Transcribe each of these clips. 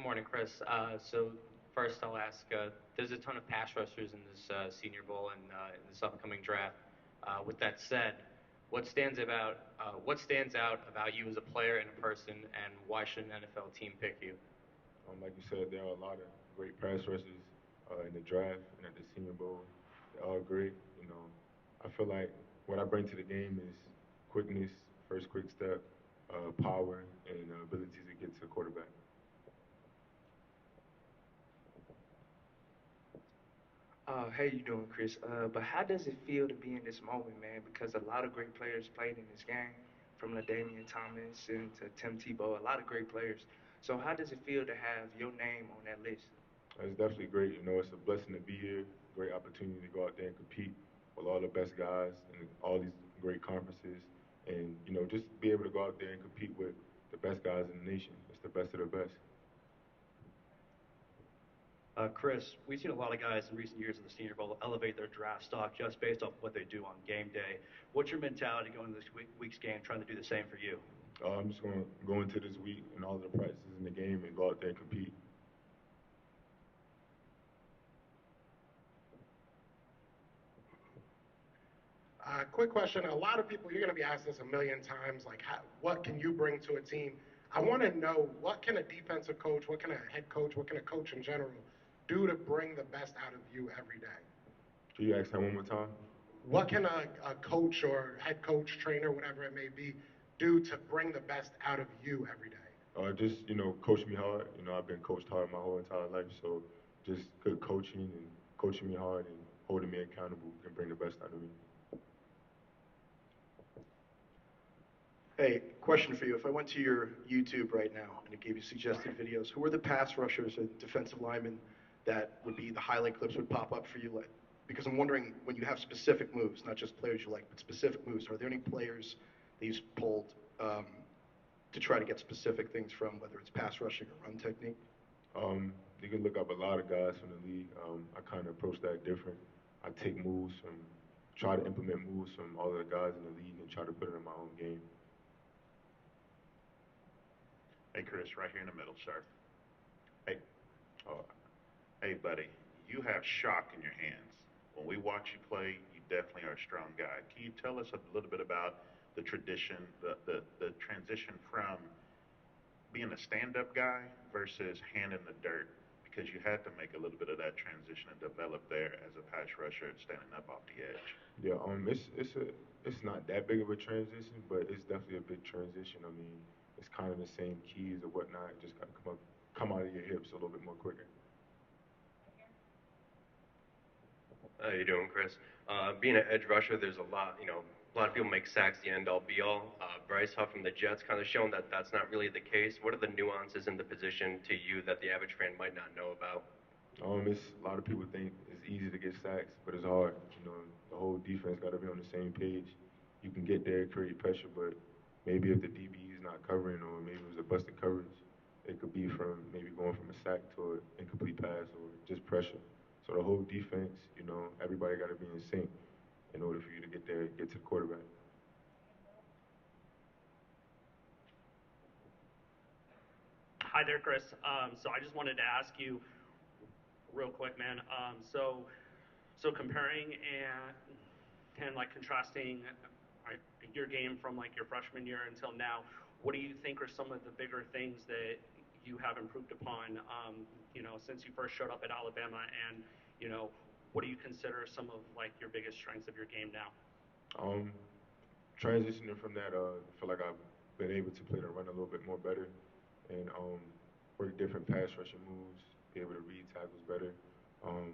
Morning, Chris. First I'll ask, there's a ton of pass rushers in this Senior Bowl and in this upcoming draft. With that said, what stands out about you as a player and a person, and why should an NFL team pick you? Like you said, there are a lot of great pass rushers in the draft and at the Senior Bowl. They're all great. I feel like what I bring to the game is quickness, first quick step, power, and ability to get to the quarterback. How you doing, Chris? But how does it feel to be in this moment, man? Because a lot of great players played in this game, from LaDainian Thomas and to Tim Tebow, a lot of great players. So how does it feel to have your name on that list? It's definitely great. It's a blessing to be here. Great opportunity to go out there and compete with all the best guys in all these great conferences, and just be able to go out there and compete with the best guys in the nation. It's the best of the best. Chris, we've seen a lot of guys in recent years in the Senior Bowl elevate their draft stock just based off what they do on game day. What's your mentality going into this week's game, trying to do the same for you? I'm just going to go into this week and all of the practices in the game and go out there and compete. Quick question. A lot of people, you're going to be asked this a million times, like, what can you bring to a team? I want to know, what can a defensive coach, what can a head coach, what can a coach in general do to bring the best out of you every day? Can you ask that one more time? What can a coach or head coach, trainer, whatever it may be, do to bring the best out of you every day? Just coach me hard. I've been coached hard my whole entire life, so just good coaching and coaching me hard and holding me accountable can bring the best out of me. Hey, question for you. If I went to your YouTube right now and it gave you suggested videos, who are the pass rushers and defensive linemen that would be the highlight clips would pop up for you? Because I'm wondering, when you have specific moves, not just players you like, but specific moves, are there any players that you've pulled to try to get specific things from, whether it's pass rushing or run technique? You can look up a lot of guys from the league. I kind of approach that different. I take moves from, try to implement moves from all of the guys in the league and try to put it in my own game. Hey, Chris, right here in the middle, sir. Hey, oh, hey, buddy, you have shock in your hands. When we watch you play, you definitely are a strong guy. Can you tell us a little bit about the tradition, the transition from being a stand-up guy versus hand in the dirt? Because you had to make a little bit of that transition and develop there as a pass rusher and standing up off the edge. Yeah, it's not that big of a transition, but it's definitely a big transition. I mean, it's kind of the same keys or whatnot. Just got to come out of your hips a little bit more quicker. How you doing, Chris? Being an edge rusher, there's a lot of people make sacks the end all be all. Bryce Huff from the Jets kind of shown that that's not really the case. What are the nuances in the position to you that the average fan might not know about? It's a lot of people think it's easy to get sacks, but it's hard. The whole defense got to be on the same page. You can get there, create pressure, but maybe if the DB is not covering, or maybe it was a busted coverage, it could be from maybe going from a sack to an incomplete pass or just pressure. So the whole defense, everybody got to be in sync in order for you to get there, get to the quarterback. Hi there, Chris. So I just wanted to ask you real quick, man. So comparing and like contrasting your game from like your freshman year until now, what do you think are some of the bigger things that you have improved upon, since you first showed up at Alabama, and what do you consider some of like your biggest strengths of your game now? Um, Transitioning from that, I feel like I've been able to play the run a little bit more better and work different pass rushing moves, be able to read tackles better. Um,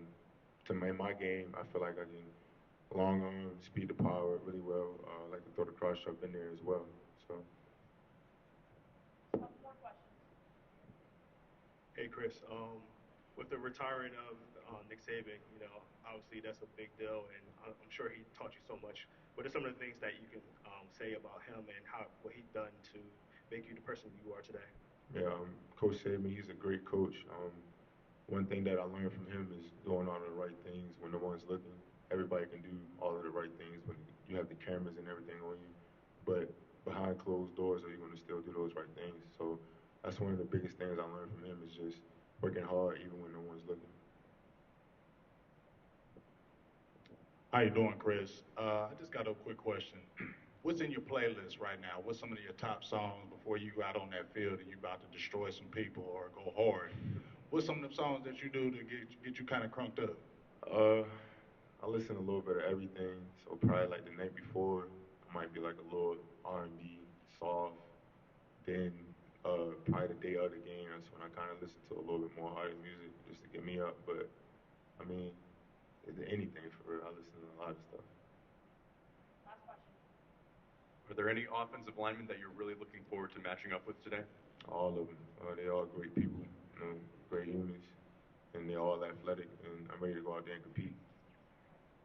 in my game, I feel like I can long arm, speed to power really well. I like to throw the cross up in there as well. So Hey, Chris. With the retiring of Nick Saban, obviously that's a big deal, and I'm sure he taught you so much. What are some of the things that you can say about him and what he done to make you the person you are today? yeah, Coach Saban, he's a great coach. One thing that I learned from him is doing all the right things when no one's looking. Everybody can do all of the right things when you have the cameras and everything on you, but behind closed doors, are you going to still do those right things? So that's one of the biggest things I learned from him is just working hard even when no one's looking. How you doing, Chris? I just got a quick question. What's in your playlist right now? What's some of your top songs before you go out on that field and you about to destroy some people or go hard? What's some of the songs that you do to get you kind of crunked up? Uh, I listen to a little bit of everything. So probably like the night before, I might be like a little R&B, soft. Then probably the day of the game, that's when I kind of listen to a little bit more harder music just to get me up. But I mean, anything for real. I listen to a lot of stuff. Are there any offensive linemen that you're really looking forward to matching up with today? All of them. They're all great people, great humans, and they're all athletic. And I'm ready to go out there and compete.